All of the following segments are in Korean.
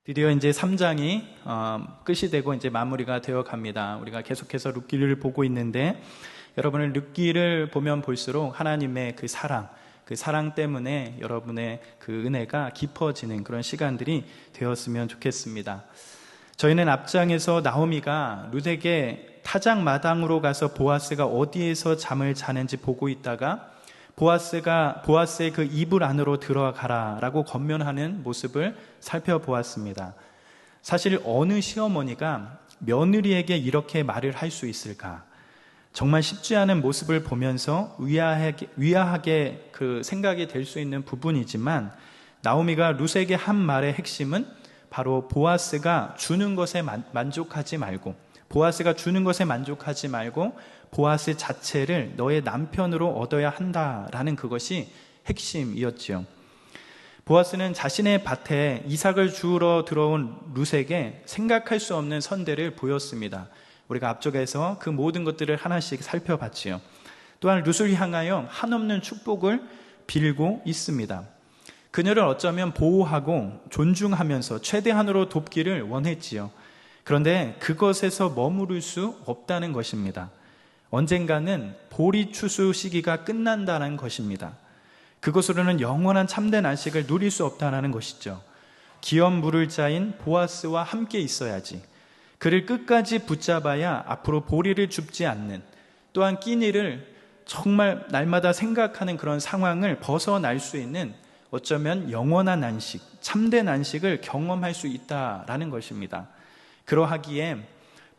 드디어 이제 3장이 끝이 되고 이제 마무리가 되어 갑니다. 우리가 계속해서 룻기를 보고 있는데 여러분을 룻기를 보면 볼수록 하나님의 그 사랑 때문에 여러분의 그 은혜가 깊어지는 그런 시간들이 되었으면 좋겠습니다. 저희는 앞장에서 나오미가 룻에게 타작마당으로 가서 보아스가 어디에서 잠을 자는지 보고 있다가 보아스의 그 이불 안으로 들어가라 라고 권면하는 모습을 살펴보았습니다. 사실 어느 시어머니가 며느리에게 이렇게 말을 할 수 있을까? 정말 쉽지 않은 모습을 보면서 의아하게 그 생각이 될 수 있는 부분이지만 나오미가 룻에게 한 말의 핵심은 바로 보아스가 주는 것에 만족하지 말고 보아스 자체를 너의 남편으로 얻어야 한다라는 그것이 핵심이었지요. 보아스는 자신의 밭에 이삭을 주우러 들어온 룻에게 생각할 수 없는 선대를 보였습니다. 우리가 앞쪽에서 그 모든 것들을 하나씩 살펴봤지요. 또한 룻을 향하여 한없는 축복을 빌고 있습니다. 그녀를 어쩌면 보호하고 존중하면서 최대한으로 돕기를 원했지요. 그런데 그것에서 머무를 수 없다는 것입니다. 언젠가는 보리 추수 시기가 끝난다는 것입니다. 그것으로는 영원한 참된 안식을 누릴 수 없다는 것이죠. 기업 물을 자인 보아스와 함께 있어야지. 그를 끝까지 붙잡아야 앞으로 보리를 줍지 않는, 또한 끼니를 정말 날마다 생각하는 그런 상황을 벗어날 수 있는 어쩌면 영원한 안식, 참된 안식을 경험할 수 있다라는 것입니다. 그러하기에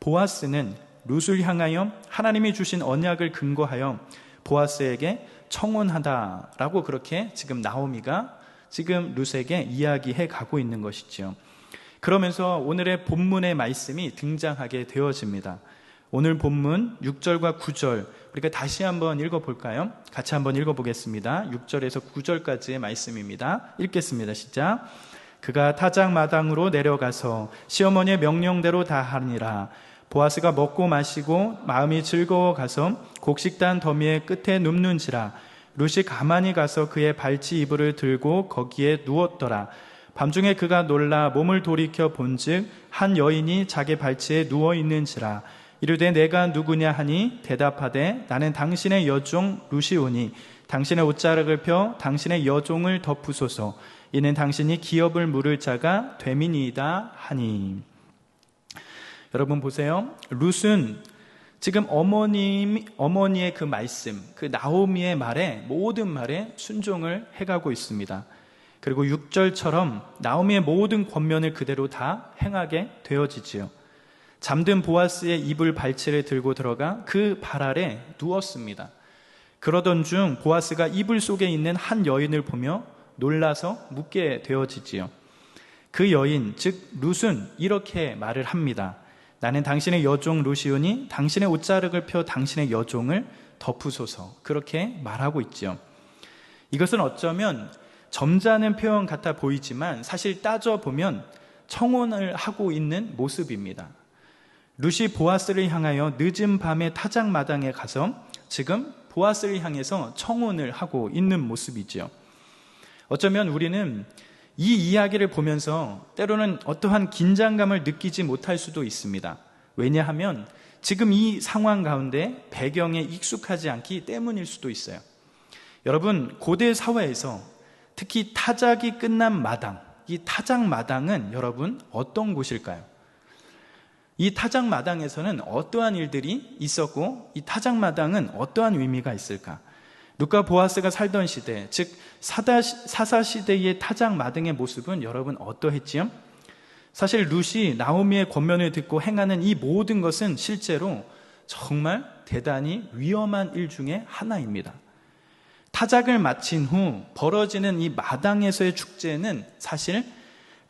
보아스는 룻을 향하여 하나님이 주신 언약을 근거하여 보아스에게 청혼하다라고 그렇게 지금 나오미가 지금 룻에게 이야기해 가고 있는 것이죠. 그러면서 오늘의 본문의 말씀이 등장하게 되어집니다. 오늘 본문 6절과 9절 우리가 다시 한번 읽어볼까요? 같이 한번 읽어보겠습니다. 6절에서 9절까지의 말씀입니다. 읽겠습니다. 시작. 그가 타작마당으로 내려가서 시어머니의 명령대로 다 하니라. 보아스가 먹고 마시고 마음이 즐거워 가서 곡식단 더미의 끝에 눕는지라. 룻이 가만히 가서 그의 발치 이불을 들고 거기에 누웠더라. 밤중에 그가 놀라 몸을 돌이켜 본즉 한 여인이 자기 발치에 누워 있는지라. 이르되 내가 누구냐 하니 대답하되 나는 당신의 여종 룻이오니 당신의 옷자락을 펴 당신의 여종을 덮으소서. 이는 당신이 기업을 물을 자가 됨이니이다 하니. 여러분 보세요. 룻은 지금 어머니의 그 말씀, 그 나오미의 말에 모든 말에 순종을 해가고 있습니다. 그리고 6절처럼 나오미의 모든 권면을 그대로 다 행하게 되어지지요. 잠든 보아스의 이불 발치를 들고 들어가 그 발 아래 누웠습니다. 그러던 중 보아스가 이불 속에 있는 한 여인을 보며 놀라서 묻게 되어지지요. 그 여인, 즉 룻은 이렇게 말을 합니다. 나는 당신의 여종 룻이오니 당신의 옷자락을 펴 당신의 여종을 덮으소서. 그렇게 말하고 있죠. 이것은 어쩌면 점잖은 표현 같아 보이지만 사실 따져보면 청혼을 하고 있는 모습입니다. 룻이 보아스를 향하여 늦은 밤에 타작마당에 가서 지금 보아스를 향해서 청혼을 하고 있는 모습이죠. 어쩌면 우리는 이 이야기를 보면서 때로는 어떠한 긴장감을 느끼지 못할 수도 있습니다. 왜냐하면 지금 이 상황 가운데 배경에 익숙하지 않기 때문일 수도 있어요. 여러분, 고대 사회에서 특히 타작이 끝난 마당, 이 타작마당은 여러분 어떤 곳일까요? 이 타작마당에서는 어떠한 일들이 있었고 이 타작마당은 어떠한 의미가 있을까? 룻과 보아스가 살던 시대, 즉 사사시대의 타작마당의 모습은 여러분 어떠했지요? 사실 룻이 나오미의 권면을 듣고 행하는 이 모든 것은 실제로 정말 대단히 위험한 일 중에 하나입니다. 타작을 마친 후 벌어지는 이 마당에서의 축제는 사실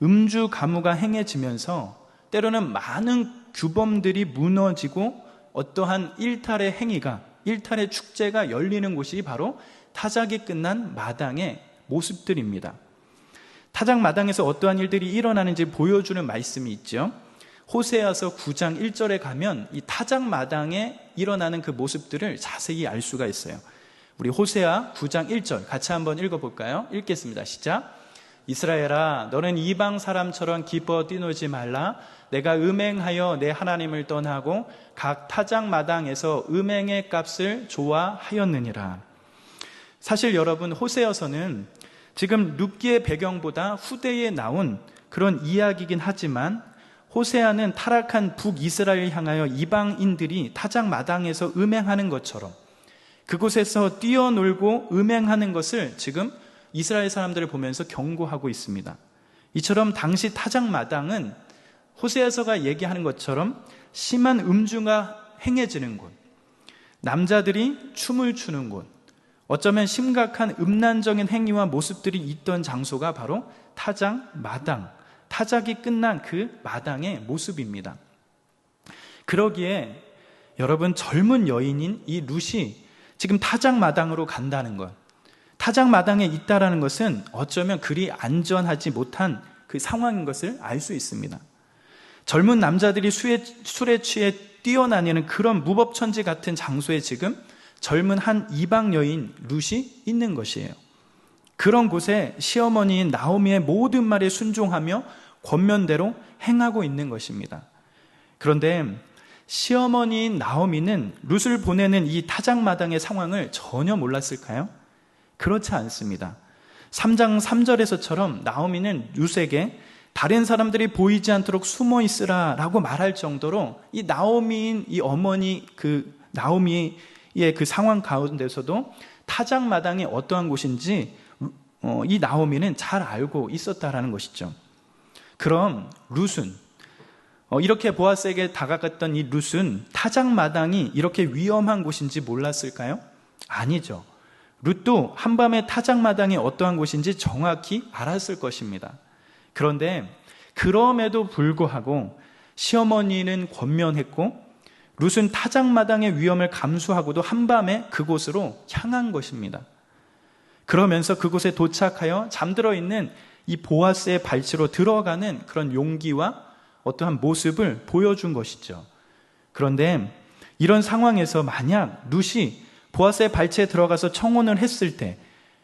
음주 가무가 행해지면서 때로는 많은 규범들이 무너지고 어떠한 일탈의 축제가 열리는 곳이 바로 타작이 끝난 마당의 모습들입니다. 타작 마당에서 어떠한 일들이 일어나는지 보여주는 말씀이 있죠. 호세아서 9장 1절에 가면 이 타작 마당에 일어나는 그 모습들을 자세히 알 수가 있어요. 우리 호세아 9장 1절 같이 한번 읽어볼까요? 읽겠습니다. 시작. 이스라엘아, 너는 이방 사람처럼 기뻐 뛰놀지 말라. 내가 음행하여 내 하나님을 떠나고 각 타작 마당에서 음행의 값을 좋아하였느니라. 사실 여러분, 호세아서는 지금 룻기의 배경보다 후대에 나온 그런 이야기이긴 하지만, 호세아는 타락한 북이스라엘을 향하여 이방인들이 타작 마당에서 음행하는 것처럼 그곳에서 뛰어놀고 음행하는 것을 지금 이스라엘 사람들을 보면서 경고하고 있습니다. 이처럼 당시 타작 마당은 호세아서가 얘기하는 것처럼 심한 음주가 행해지는 곳, 남자들이 춤을 추는 곳, 어쩌면 심각한 음란적인 행위와 모습들이 있던 장소가 바로 타작 마당, 타작이 끝난 그 마당의 모습입니다. 그러기에 여러분, 젊은 여인인 이 룻이 지금 타작 마당으로 간다는 것, 타작 마당에 있다라는 것은 어쩌면 그리 안전하지 못한 그 상황인 것을 알 수 있습니다. 젊은 남자들이 술에 취해 뛰어다니는 그런 무법천지 같은 장소에 지금 젊은 한 이방 여인 룻이 있는 것이에요. 그런 곳에 시어머니인 나오미의 모든 말에 순종하며 권면대로 행하고 있는 것입니다. 그런데 시어머니인 나오미는 룻을 보내는 이 타작마당의 상황을 전혀 몰랐을까요? 그렇지 않습니다. 3장 3절에서처럼 나오미는 룻에게 다른 사람들이 보이지 않도록 숨어 있으라 라고 말할 정도로 이 나오미인 이 어머니 나오미의 그 상황 가운데서도 타작마당이 어떠한 곳인지 이 나오미는 잘 알고 있었다라는 것이죠. 그럼 룻은 이렇게 보아스에게 다가갔던 이 룻은 타작마당이 이렇게 위험한 곳인지 몰랐을까요? 아니죠. 룻도 한밤에 타작마당이 어떠한 곳인지 정확히 알았을 것입니다. 그런데 그럼에도 불구하고 시어머니는 권면했고 룻은 타작마당의 위험을 감수하고도 한밤에 그곳으로 향한 것입니다. 그러면서 그곳에 도착하여 잠들어 있는 이 보아스의 발치로 들어가는 그런 용기와 어떠한 모습을 보여준 것이죠. 그런데 이런 상황에서 만약 룻이 보아스의 발치에 들어가서 청혼을 했을 때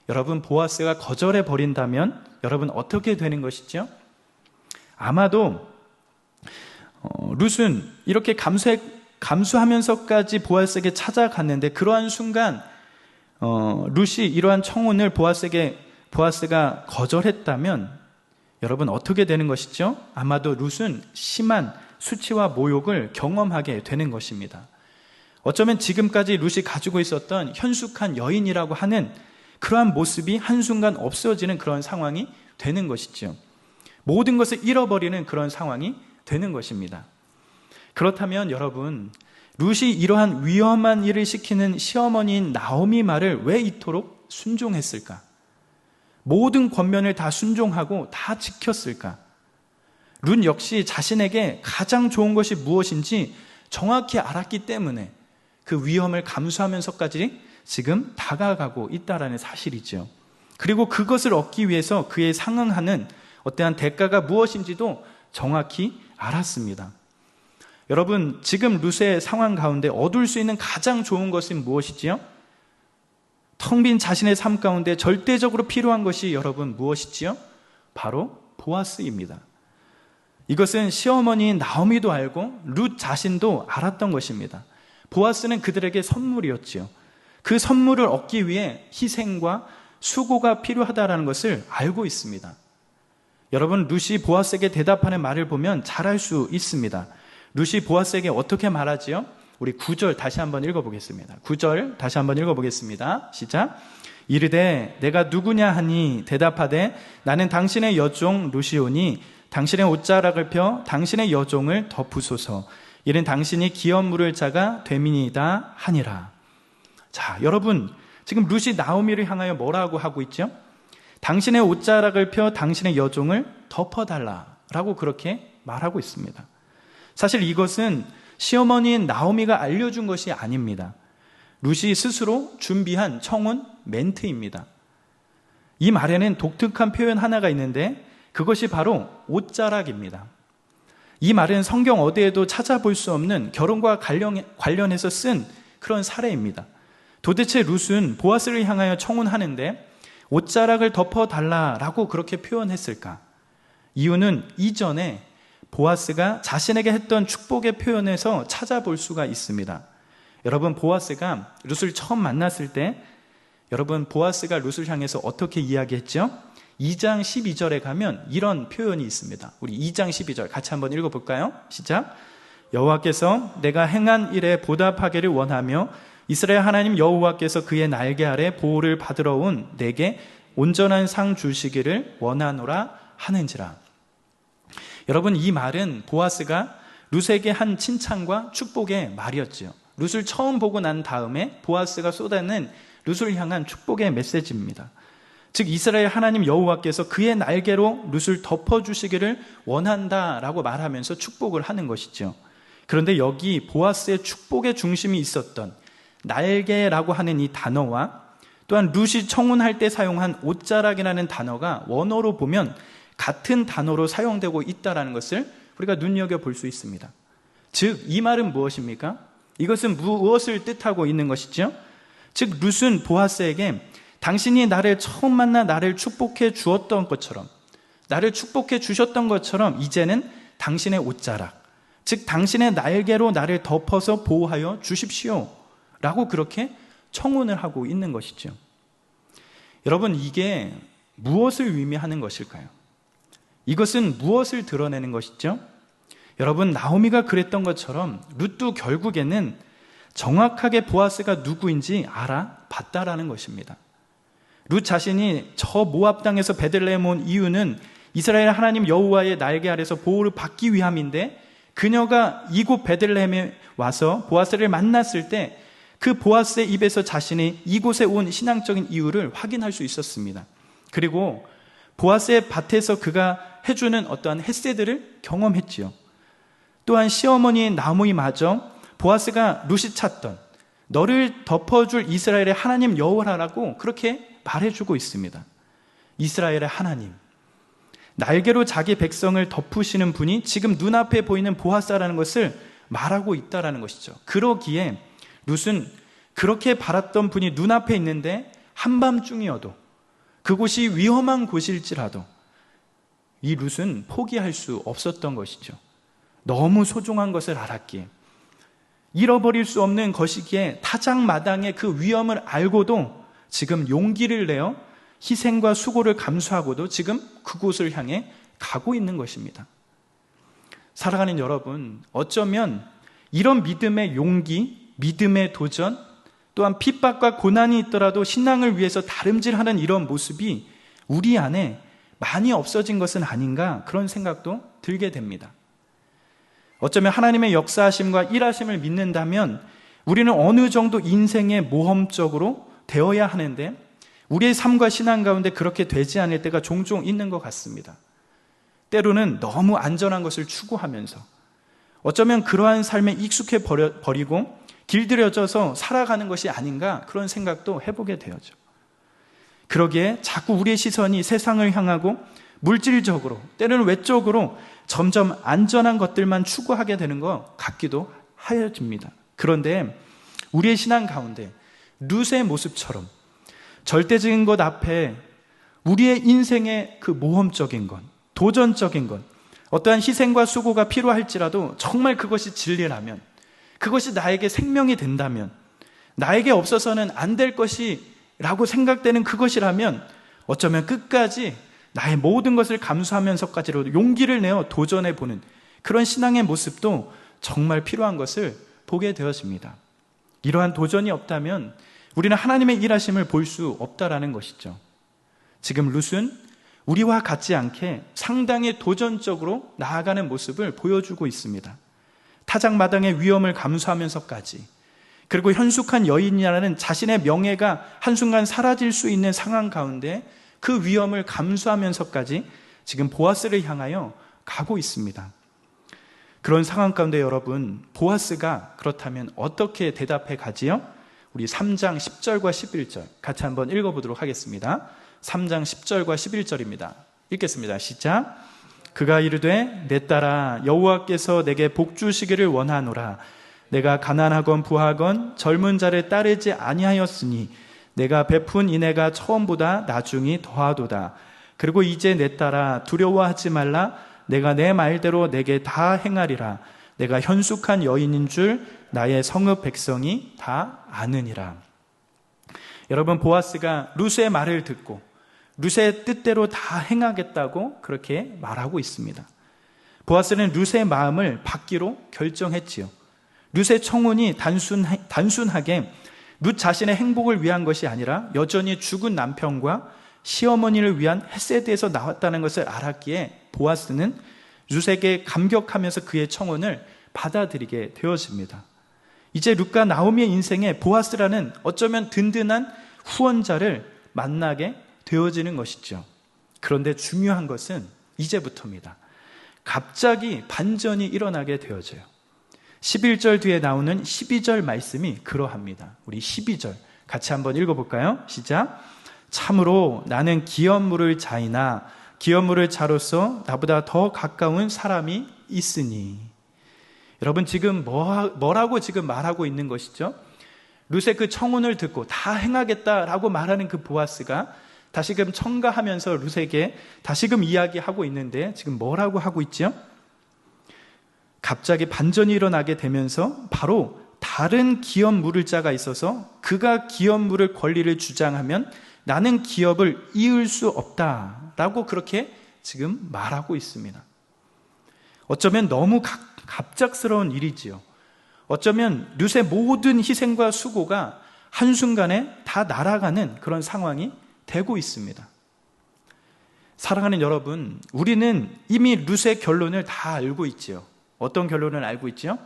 여러분, 보아스가 거절해 버린다면 여러분 어떻게 되는 것이죠? 아마도 룻은 이렇게 감수하면서까지 보아스에게 찾아갔는데 그러한 순간 룻이 이러한 청혼을 보아스가 거절했다면 여러분 어떻게 되는 것이죠? 아마도 룻은 심한 수치와 모욕을 경험하게 되는 것입니다. 어쩌면 지금까지 룻이 가지고 있었던 현숙한 여인이라고 하는 그러한 모습이 한순간 없어지는 그런 상황이 되는 것이죠. 모든 것을 잃어버리는 그런 상황이 되는 것입니다. 그렇다면 여러분, 룻이 이러한 위험한 일을 시키는 시어머니인 나오미 말을 왜 이토록 순종했을까? 모든 권면을 다 순종하고 다 지켰을까? 룻 역시 자신에게 가장 좋은 것이 무엇인지 정확히 알았기 때문에 그 위험을 감수하면서까지 지금 다가가고 있다는 사실이죠. 그리고 그것을 얻기 위해서 그에 상응하는 어떠한 대가가 무엇인지도 정확히 알았습니다. 여러분, 지금 룻의 상황 가운데 얻을 수 있는 가장 좋은 것은 무엇이지요? 텅 빈 자신의 삶 가운데 절대적으로 필요한 것이 여러분 무엇이지요? 바로 보아스입니다. 이것은 시어머니인 나오미도 알고 룻 자신도 알았던 것입니다. 보아스는 그들에게 선물이었지요. 그 선물을 얻기 위해 희생과 수고가 필요하다는 것을 알고 있습니다. 여러분, 룻이 보아스에게 대답하는 말을 보면 잘 알 수 있습니다. 룻이 보아스에게 어떻게 말하지요? 우리 9절 다시 한번 읽어보겠습니다. 9절 다시 한번 읽어보겠습니다. 시작. 이르되 내가 누구냐 하니 대답하되 나는 당신의 여종 룻이오니 당신의 옷자락을 펴 당신의 여종을 덮으소서. 이는 당신이 기업 물을 자가 됨이니이다 하니라. 자, 여러분, 지금 룻이 나오미를 향하여 뭐라고 하고 있죠? 당신의 옷자락을 펴 당신의 여종을 덮어달라라고 그렇게 말하고 있습니다. 사실 이것은 시어머니인 나오미가 알려준 것이 아닙니다. 룻이 스스로 준비한 청혼 멘트입니다. 이 말에는 독특한 표현 하나가 있는데 그것이 바로 옷자락입니다. 이 말은 성경 어디에도 찾아볼 수 없는 결혼과 관련해서 쓴 그런 사례입니다. 도대체 룻은 보아스를 향하여 청혼하는데 옷자락을 덮어달라라고 그렇게 표현했을까? 이유는 이전에 보아스가 자신에게 했던 축복의 표현에서 찾아볼 수가 있습니다. 여러분, 보아스가 룻을 처음 만났을 때 여러분, 보아스가 룻을 향해서 어떻게 이야기했죠? 2장 12절에 가면 이런 표현이 있습니다. 우리 2장 12절 같이 한번 읽어볼까요? 시작. 여호와께서 내가 행한 일에 보답하기를 원하며 이스라엘 하나님 여호와께서 그의 날개 아래 보호를 받으러 온 내게 온전한 상 주시기를 원하노라 하는지라. 여러분, 이 말은 보아스가 룻에게 한 칭찬과 축복의 말이었지요. 룻을 처음 보고 난 다음에 보아스가 쏟아낸 룻을 향한 축복의 메시지입니다. 즉 이스라엘 하나님 여호와께서 그의 날개로 룻을 덮어주시기를 원한다라고 말하면서 축복을 하는 것이죠. 그런데 여기 보아스의 축복의 중심이 있었던 날개라고 하는 이 단어와 또한 룻이 청혼할 때 사용한 옷자락이라는 단어가 원어로 보면 같은 단어로 사용되고 있다는 것을 우리가 눈여겨볼 수 있습니다. 즉 이 말은 무엇입니까? 이것은 무엇을 뜻하고 있는 것이죠? 즉 룻은 보아스에게 당신이 나를 처음 만나 나를 축복해 주었던 것처럼, 나를 축복해 주셨던 것처럼 이제는 당신의 옷자락, 즉 당신의 날개로 나를 덮어서 보호하여 주십시오 라고 그렇게 청혼을 하고 있는 것이죠. 여러분, 이게 무엇을 의미하는 것일까요? 이것은 무엇을 드러내는 것이죠? 여러분, 나오미가 그랬던 것처럼 룻도 결국에는 정확하게 보아스가 누구인지 알아봤다라는 것입니다. 룻 자신이 저 모압 땅에서 베들레헴 온 이유는 이스라엘 하나님 여호와의 날개 아래서 보호를 받기 위함인데, 그녀가 이곳 베들레헴에 와서 보아스를 만났을 때 그 보아스의 입에서 자신이 이곳에 온 신앙적인 이유를 확인할 수 있었습니다. 그리고 보아스의 밭에서 그가 해주는 어떠한 햇새들을 경험했지요. 또한 시어머니인 나오미마저 보아스가 룻이 찾던 너를 덮어줄 이스라엘의 하나님 여호와라고 그렇게 말해주고 있습니다. 이스라엘의 하나님, 날개로 자기 백성을 덮으시는 분이 지금 눈앞에 보이는 보아스라는 것을 말하고 있다는 것이죠. 그러기에 룻은 그렇게 바랐던 분이 눈앞에 있는데 한밤중이어도 그곳이 위험한 곳일지라도 이 룻은 포기할 수 없었던 것이죠. 너무 소중한 것을 알았기에, 잃어버릴 수 없는 것이기에 타작마당의 그 위험을 알고도 지금 용기를 내어 희생과 수고를 감수하고도 지금 그곳을 향해 가고 있는 것입니다. 사랑하는 여러분, 어쩌면 이런 믿음의 용기, 믿음의 도전, 또한 핍박과 고난이 있더라도 신앙을 위해서 다름질하는 이런 모습이 우리 안에 많이 없어진 것은 아닌가, 그런 생각도 들게 됩니다. 어쩌면 하나님의 역사하심과 일하심을 믿는다면 우리는 어느 정도 인생의 모험적으로 되어야 하는데 우리의 삶과 신앙 가운데 그렇게 되지 않을 때가 종종 있는 것 같습니다. 때로는 너무 안전한 것을 추구하면서 어쩌면 그러한 삶에 익숙해 버리고 길들여져서 살아가는 것이 아닌가, 그런 생각도 해보게 되어죠. 그러기에 자꾸 우리의 시선이 세상을 향하고 물질적으로, 때로는 외적으로 점점 안전한 것들만 추구하게 되는 것 같기도 하여집니다. 그런데 우리의 신앙 가운데 룻의 모습처럼 절대적인 것 앞에 우리의 인생의 그 모험적인 것, 도전적인 것, 어떠한 희생과 수고가 필요할지라도 정말 그것이 진리라면, 그것이 나에게 생명이 된다면, 나에게 없어서는 안 될 것이라고 생각되는 그것이라면 어쩌면 끝까지 나의 모든 것을 감수하면서까지도 용기를 내어 도전해보는 그런 신앙의 모습도 정말 필요한 것을 보게 되어집니다. 이러한 도전이 없다면 우리는 하나님의 일하심을 볼 수 없다라는 것이죠. 지금 룻은 우리와 같지 않게 상당히 도전적으로 나아가는 모습을 보여주고 있습니다. 타작마당의 위험을 감수하면서까지, 그리고 현숙한 여인이라는 자신의 명예가 한순간 사라질 수 있는 상황 가운데 그 위험을 감수하면서까지 지금 보아스를 향하여 가고 있습니다. 그런 상황 가운데 여러분, 보아스가 그렇다면 어떻게 대답해 가지요? 우리 3장 10절과 11절 같이 한번 읽어보도록 하겠습니다. 3장 10절과 11절입니다. 읽겠습니다. 시작. 그가 이르되 내 딸아, 여호와께서 내게 복 주시기를 원하노라. 내가 가난하건 부하건 젊은 자를 따르지 아니하였으니 내가 베푼 인애가 처음보다 나중이 더하도다. 그리고 이제 내 딸아 두려워하지 말라. 내가 내 말대로 내게 다 행하리라. 내가 현숙한 여인인 줄 나의 성읍 백성이 다 아느니라. 여러분, 보아스가 룻의 말을 듣고 룻의 뜻대로 다 행하겠다고 그렇게 말하고 있습니다. 보아스는 룻의 마음을 받기로 결정했지요. 룻의 청혼이 단순하게 룻 자신의 행복을 위한 것이 아니라 여전히 죽은 남편과 시어머니를 위한 헤세드에서 나왔다는 것을 알았기에 보아스는 룻에게 감격하면서 그의 청혼을 받아들이게 되어집니다. 이제 룻과 나오미의 인생에 보아스라는 어쩌면 든든한 후원자를 만나게 되어지는 것이죠. 그런데 중요한 것은 이제부터입니다. 갑자기 반전이 일어나게 되어져요. 11절 뒤에 나오는 12절 말씀이 그러합니다. 우리 12절 같이 한번 읽어볼까요? 시작. 참으로 나는 기업물을 자이나 기업물을 자로서 나보다 더 가까운 사람이 있으니. 여러분, 지금 뭐라고 지금 말하고 있는 것이죠? 룻의 그 청혼을 듣고 다 행하겠다라고 말하는 그 보아스가 다시금 첨가하면서 룻에게 다시금 이야기하고 있는데 지금 뭐라고 하고 있죠? 갑자기 반전이 일어나게 되면서 바로 다른 기업 물을 자가 있어서 그가 기업 물을 권리를 주장하면 나는 기업을 이을 수 없다라고 그렇게 지금 말하고 있습니다. 어쩌면 너무 갑작스러운 일이지요. 어쩌면 룻의 모든 희생과 수고가 한순간에 다 날아가는 그런 상황이 되고 있습니다. 사랑하는 여러분, 우리는 이미 룻의 결론을 다 알고 있지요. 어떤 결론을 알고 있죠?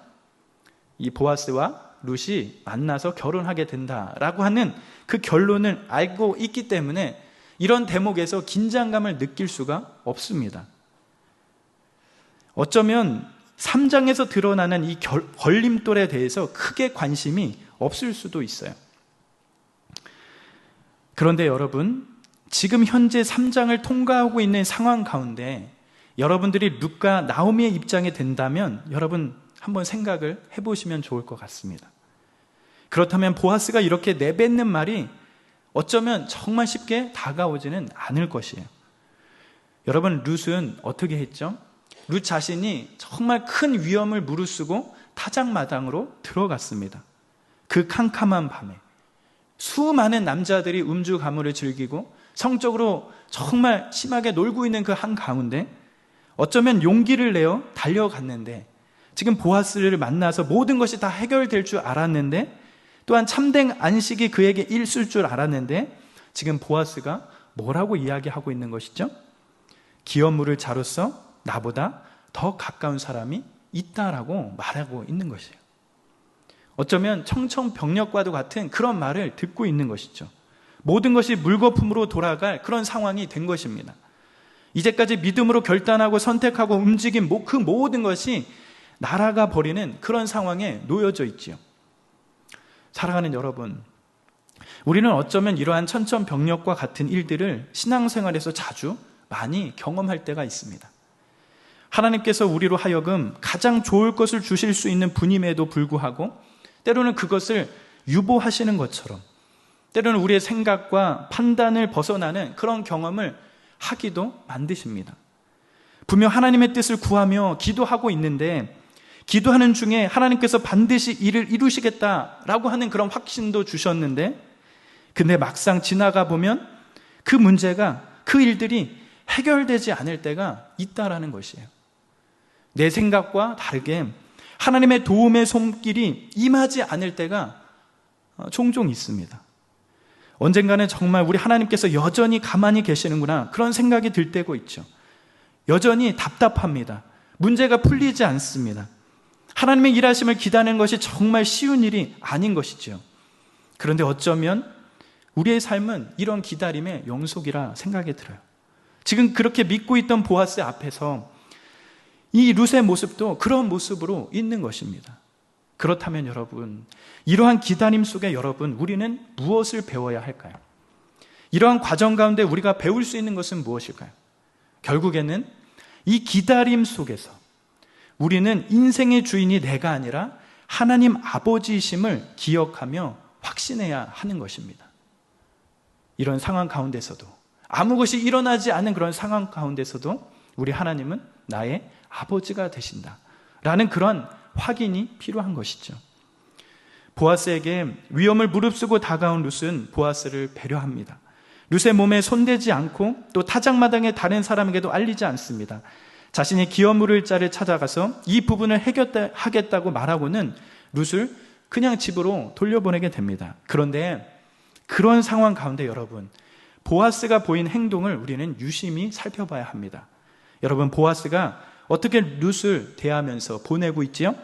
이 보아스와 룻이 만나서 결혼하게 된다라고 하는 그 결론을 알고 있기 때문에 이런 대목에서 긴장감을 느낄 수가 없습니다. 어쩌면 3장에서 드러나는 이 걸림돌에 대해서 크게 관심이 없을 수도 있어요. 그런데 여러분, 지금 현재 3장을 통과하고 있는 상황 가운데 여러분들이 룻과 나오미의 입장에 된다면 여러분 한번 생각을 해보시면 좋을 것 같습니다. 그렇다면 보아스가 이렇게 내뱉는 말이 어쩌면 정말 쉽게 다가오지는 않을 것이에요. 여러분, 룻은 어떻게 했죠? 룻 자신이 정말 큰 위험을 무릅쓰고 타작마당으로 들어갔습니다. 그 캄캄한 밤에 수많은 남자들이 음주 가물을 즐기고 성적으로 정말 심하게 놀고 있는 그 한가운데 어쩌면 용기를 내어 달려갔는데 지금 보아스를 만나서 모든 것이 다 해결될 줄 알았는데 또한 참된 안식이 그에게 있을 줄 알았는데 지금 보아스가 뭐라고 이야기하고 있는 것이죠? 기업물을 자로서 나보다 더 가까운 사람이 있다라고 말하고 있는 것이에요. 어쩌면 청천벽력과도 같은 그런 말을 듣고 있는 것이죠. 모든 것이 물거품으로 돌아갈 그런 상황이 된 것입니다. 이제까지 믿음으로 결단하고 선택하고 움직인 그 모든 것이 날아가 버리는 그런 상황에 놓여져 있지요. 사랑하는 여러분, 우리는 어쩌면 이러한 천천벽력과 같은 일들을 신앙생활에서 자주 많이 경험할 때가 있습니다. 하나님께서 우리로 하여금 가장 좋을 것을 주실 수 있는 분임에도 불구하고 때로는 그것을 유보하시는 것처럼 때로는 우리의 생각과 판단을 벗어나는 그런 경험을 하기도 만드십니다. 분명 하나님의 뜻을 구하며 기도하고 있는데 기도하는 중에 하나님께서 반드시 이를 이루시겠다라고 하는 그런 확신도 주셨는데 근데 막상 지나가 보면 그 문제가, 그 일들이 해결되지 않을 때가 있다라는 것이에요. 내 생각과 다르게 하나님의 도움의 손길이 임하지 않을 때가 종종 있습니다. 언젠가는 정말 우리 하나님께서 여전히 가만히 계시는구나 그런 생각이 들 때고 있죠. 여전히 답답합니다. 문제가 풀리지 않습니다. 하나님의 일하심을 기다리는 것이 정말 쉬운 일이 아닌 것이죠. 그런데 어쩌면 우리의 삶은 이런 기다림의 영속이라 생각이 들어요. 지금 그렇게 믿고 있던 보아스 앞에서 이 룻의 모습도 그런 모습으로 있는 것입니다. 그렇다면 여러분, 이러한 기다림 속에 여러분, 우리는 무엇을 배워야 할까요? 이러한 과정 가운데 우리가 배울 수 있는 것은 무엇일까요? 결국에는 이 기다림 속에서 우리는 인생의 주인이 내가 아니라 하나님 아버지이심을 기억하며 확신해야 하는 것입니다. 이런 상황 가운데서도, 아무 것이 일어나지 않는 그런 상황 가운데서도 우리 하나님은 나의 아버지가 되신다 라는 그런 확인이 필요한 것이죠. 보아스에게 위험을 무릅쓰고 다가온 룻은 보아스를 배려합니다. 룻의 몸에 손대지 않고 또 타작마당의 다른 사람에게도 알리지 않습니다. 자신이 기업 물을 자를 찾아가서 이 부분을 해결하겠다고 말하고는 룻을 그냥 집으로 돌려보내게 됩니다. 그런데 그런 상황 가운데 여러분, 보아스가 보인 행동을 우리는 유심히 살펴봐야 합니다. 여러분, 보아스가 어떻게 룻을 대하면서 보내고 있지요?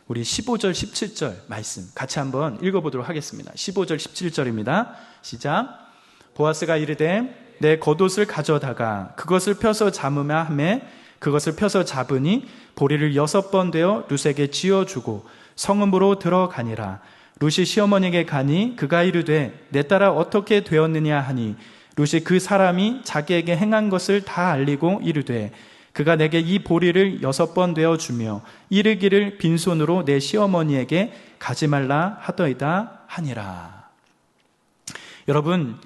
우리 15절, 17절 말씀 같이 한번 읽어보도록 하겠습니다. 15절, 17절입니다. 시작. 보아스가 이르되 내 겉옷을 가져다가 그것을 펴서 잡으며 하매 그것을 펴서 잡으니 보리를 6번 되어 룻에게 지어주고 성읍으로 들어가니라. 룻이 시어머니에게 가니 그가 이르되 내 딸아 어떻게 되었느냐 하니 룻이 그 사람이 자기에게 행한 것을 다 알리고 이르되 그가 내게 이 보리를 6번 되어 주며 이르기를 빈손으로 내 시어머니에게 가지 말라 하더이다 하니라. 여러분,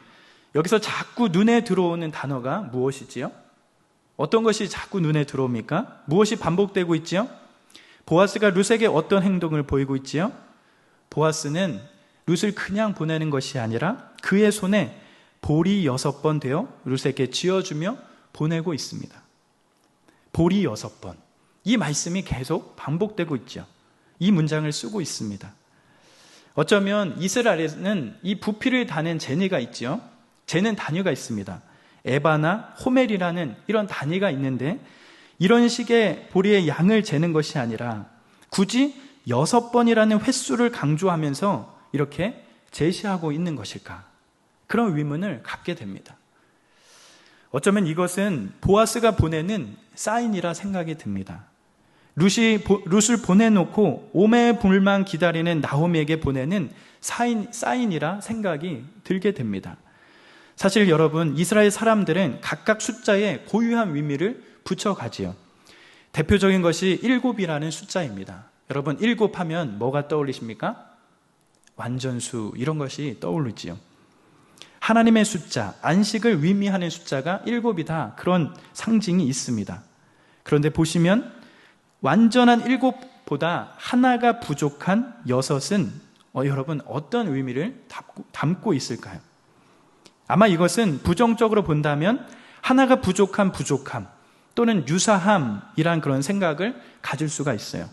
여기서 자꾸 눈에 들어오는 단어가 무엇이지요? 어떤 것이 자꾸 눈에 들어옵니까? 무엇이 반복되고 있지요? 보아스가 룻에게 어떤 행동을 보이고 있지요? 보아스는 룻을 그냥 보내는 것이 아니라 그의 손에 보리 6번 되어 룻에게 쥐어주며 보내고 있습니다. 보리 6번. 이 말씀이 계속 반복되고 있죠. 이 문장을 쓰고 있습니다. 어쩌면 이스라엘에는 이 부피를 다는 제니가 있죠. 재는 단위가 있습니다. 에바나 호멜이라는 이런 단위가 있는데 이런 식의 보리의 양을 재는 것이 아니라 굳이 6번이라는 횟수를 강조하면서 이렇게 제시하고 있는 것일까? 그런 의문을 갖게 됩니다. 어쩌면 이것은 보아스가 보내는 사인이라 생각이 듭니다. 룻을 보내놓고 오매불만 기다리는 나오미에게 보내는 사인이라 생각이 들게 됩니다. 사실 여러분, 이스라엘 사람들은 각각 숫자에 고유한 의미를 붙여가지요. 대표적인 것이 7이라는 숫자입니다. 여러분, 7 하면 뭐가 떠올리십니까? 완전수, 이런 것이 떠오르지요. 하나님의 숫자, 안식을 의미하는 숫자가 7이다. 그런 상징이 있습니다. 그런데 보시면 완전한 7보다 하나가 부족한 6은 여러분 어떤 의미를 담고 있을까요? 아마 이것은 부정적으로 본다면 하나가 부족한 부족함 또는 유사함이란 그런 생각을 가질 수가 있어요.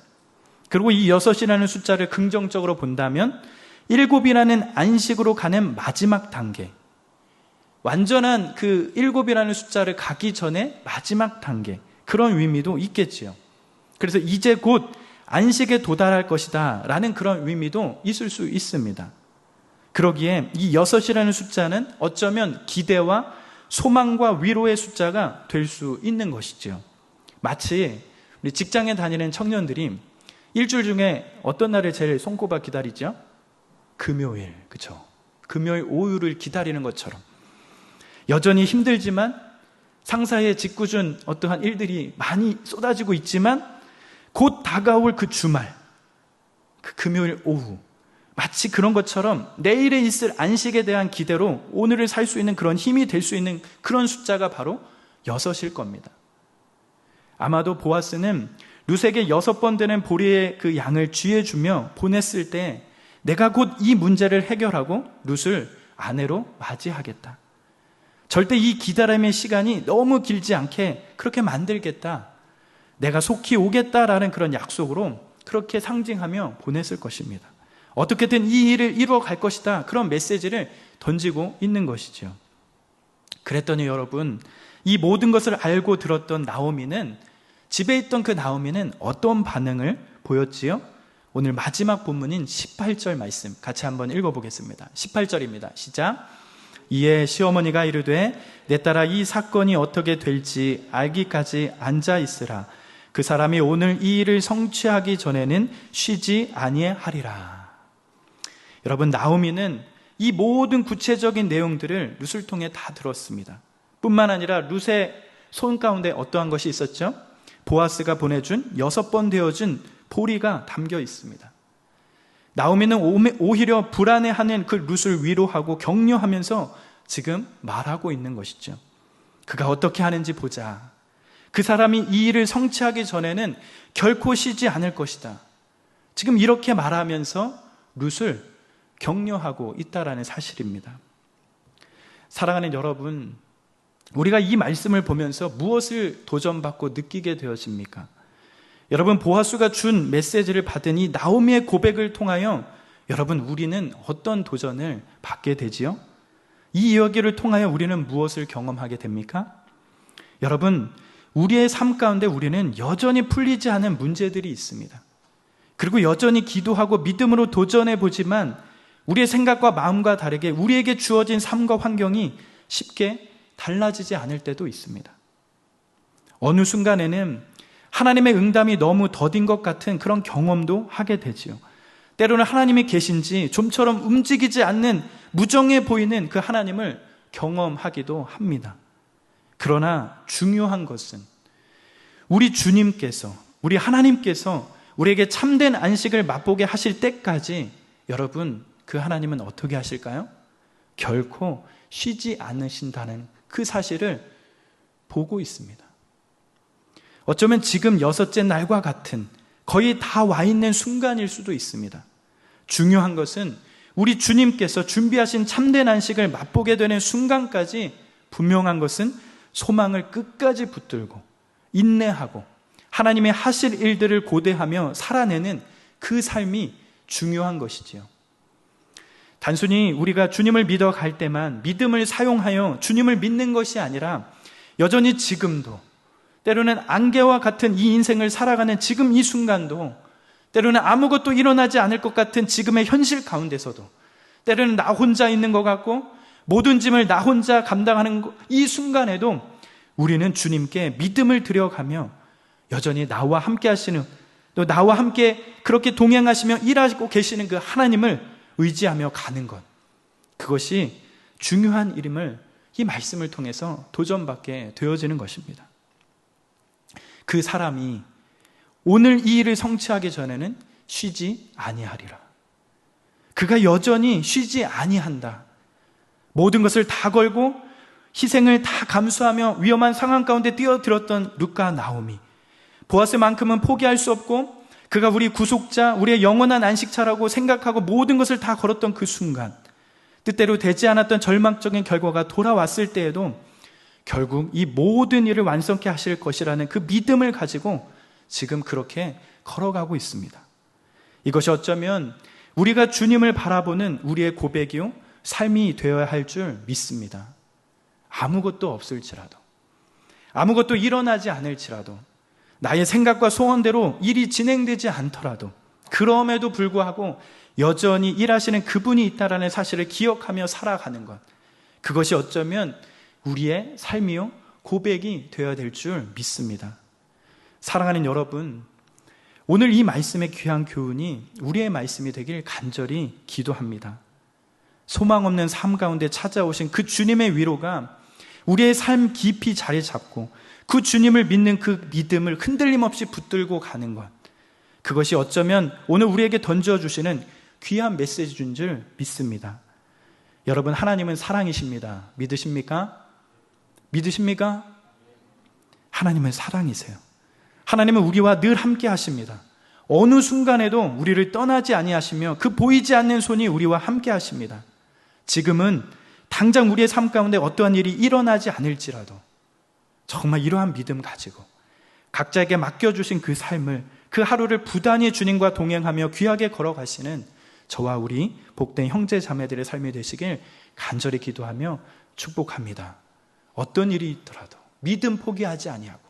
그리고 이 6이라는 숫자를 긍정적으로 본다면 7이라는 안식으로 가는 마지막 단계, 완전한 그 7이라는 숫자를 가기 전에 마지막 단계, 그런 의미도 있겠지요. 그래서 이제 곧 안식에 도달할 것이다 라는 그런 의미도 있을 수 있습니다. 그러기에 이 6이라는 숫자는 어쩌면 기대와 소망과 위로의 숫자가 될 수 있는 것이죠. 마치 우리 직장에 다니는 청년들이 일주일 중에 어떤 날을 제일 손꼽아 기다리죠? 금요일, 그렇죠? 금요일 오후를 기다리는 것처럼 여전히 힘들지만 상사의 짓궂은 어떠한 일들이 많이 쏟아지고 있지만 곧 다가올 그 주말, 그 금요일 오후, 마치 그런 것처럼 내일에 있을 안식에 대한 기대로 오늘을 살 수 있는 그런 힘이 될 수 있는 그런 숫자가 바로 6일 겁니다. 아마도 보아스는 룻에게 6번 되는 보리의 그 양을 쥐해주며 보냈을 때 내가 곧 이 문제를 해결하고 룻을 아내로 맞이하겠다. 절대 이 기다림의 시간이 너무 길지 않게 그렇게 만들겠다. 내가 속히 오겠다라는 그런 약속으로 그렇게 상징하며 보냈을 것입니다. 어떻게든 이 일을 이루어 갈 것이다. 그런 메시지를 던지고 있는 것이죠. 그랬더니 여러분, 이 모든 것을 알고 들었던 나오미는, 집에 있던 그 나오미는 어떤 반응을 보였지요? 오늘 마지막 본문인 18절 말씀 같이 한번 읽어보겠습니다. 18절입니다. 시작. 이에 시어머니가 이르되 내 딸아 이 사건이 어떻게 될지 알기까지 앉아 있으라. 그 사람이 오늘 이 일을 성취하기 전에는 쉬지 아니하리라. 여러분, 나오미는 이 모든 구체적인 내용들을 룻을 통해 다 들었습니다. 뿐만 아니라 룻의 손 가운데 어떠한 것이 있었죠? 보아스가 보내준 6번 되어준 보리가 담겨 있습니다. 나오미는 오히려 불안해하는 그 룻을 위로하고 격려하면서 지금 말하고 있는 것이죠. 그가 어떻게 하는지 보자. 그 사람이 이 일을 성취하기 전에는 결코 쉬지 않을 것이다. 지금 이렇게 말하면서 룻을 격려하고 있다라는 사실입니다. 사랑하는 여러분, 우리가 이 말씀을 보면서 무엇을 도전받고 느끼게 되어집니까? 여러분, 보아스가 준 메시지를 받은 이 나오미의 고백을 통하여 여러분, 우리는 어떤 도전을 받게 되지요? 이 이야기를 통하여 우리는 무엇을 경험하게 됩니까? 여러분, 우리의 삶 가운데 우리는 여전히 풀리지 않은 문제들이 있습니다. 그리고 여전히 기도하고 믿음으로 도전해 보지만 우리의 생각과 마음과 다르게 우리에게 주어진 삶과 환경이 쉽게 달라지지 않을 때도 있습니다. 어느 순간에는 하나님의 응답이 너무 더딘 것 같은 그런 경험도 하게 되지요. 때로는 하나님이 계신지 좀처럼 움직이지 않는 무정해 보이는 그 하나님을 경험하기도 합니다. 그러나 중요한 것은 우리 주님께서, 우리 하나님께서 우리에게 참된 안식을 맛보게 하실 때까지 여러분, 그 하나님은 어떻게 하실까요? 결코 쉬지 않으신다는 그 사실을 보고 있습니다. 어쩌면 지금 6째 날과 같은 거의 다 와 있는 순간일 수도 있습니다. 중요한 것은 우리 주님께서 준비하신 참된 안식을 맛보게 되는 순간까지 분명한 것은 소망을 끝까지 붙들고 인내하고 하나님의 하실 일들을 고대하며 살아내는 그 삶이 중요한 것이지요. 단순히 우리가 주님을 믿어 갈 때만 믿음을 사용하여 주님을 믿는 것이 아니라 여전히 지금도 때로는 안개와 같은 이 인생을 살아가는 지금 이 순간도 때로는 아무것도 일어나지 않을 것 같은 지금의 현실 가운데서도 때로는 나 혼자 있는 것 같고 모든 짐을 나 혼자 감당하는 이 순간에도 우리는 주님께 믿음을 드려가며 여전히 나와 함께 하시는, 또 나와 함께 그렇게 동행하시며 일하고 계시는 그 하나님을 의지하며 가는 것, 그것이 중요한 일임을 이 말씀을 통해서 도전받게 되어지는 것입니다. 그 사람이 오늘 이 일을 성취하기 전에는 쉬지 아니하리라. 그가 여전히 쉬지 아니한다. 모든 것을 다 걸고 희생을 다 감수하며 위험한 상황 가운데 뛰어들었던 룻과 나오미, 보아스만큼은 포기할 수 없고 그가 우리 구속자, 우리의 영원한 안식처라고 생각하고 모든 것을 다 걸었던 그 순간, 뜻대로 되지 않았던 절망적인 결과가 돌아왔을 때에도 결국 이 모든 일을 완성케 하실 것이라는 그 믿음을 가지고 지금 그렇게 걸어가고 있습니다. 이것이 어쩌면 우리가 주님을 바라보는 우리의 고백이요 삶이 되어야 할 줄 믿습니다. 아무것도 없을지라도, 아무것도 일어나지 않을지라도, 나의 생각과 소원대로 일이 진행되지 않더라도 그럼에도 불구하고 여전히 일하시는 그분이 있다라는 사실을 기억하며 살아가는 것, 그것이 어쩌면 우리의 삶이요 고백이 되어야 될 줄 믿습니다. 사랑하는 여러분, 오늘 이 말씀의 귀한 교훈이 우리의 말씀이 되길 간절히 기도합니다. 소망 없는 삶 가운데 찾아오신 그 주님의 위로가 우리의 삶 깊이 자리 잡고 그 주님을 믿는 그 믿음을 흔들림 없이 붙들고 가는 것, 그것이 어쩌면 오늘 우리에게 던져주시는 귀한 메시지인 줄 믿습니다. 여러분, 하나님은 사랑이십니다. 믿으십니까? 믿으십니까? 하나님은 사랑이세요. 하나님은 우리와 늘 함께 하십니다. 어느 순간에도 우리를 떠나지 아니하시며 그 보이지 않는 손이 우리와 함께 하십니다. 지금은 당장 우리의 삶 가운데 어떠한 일이 일어나지 않을지라도 정말 이러한 믿음 가지고 각자에게 맡겨주신 그 삶을, 그 하루를 부단히 주님과 동행하며 귀하게 걸어가시는 저와 우리 복된 형제 자매들의 삶이 되시길 간절히 기도하며 축복합니다. 어떤 일이 있더라도 믿음 포기하지 아니하고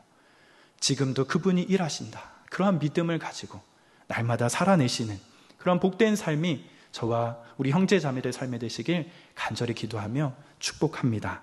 지금도 그분이 일하신다, 그러한 믿음을 가지고 날마다 살아내시는 그런 복된 삶이 저와 우리 형제 자매들의 삶이 되시길 간절히 기도하며 축복합니다.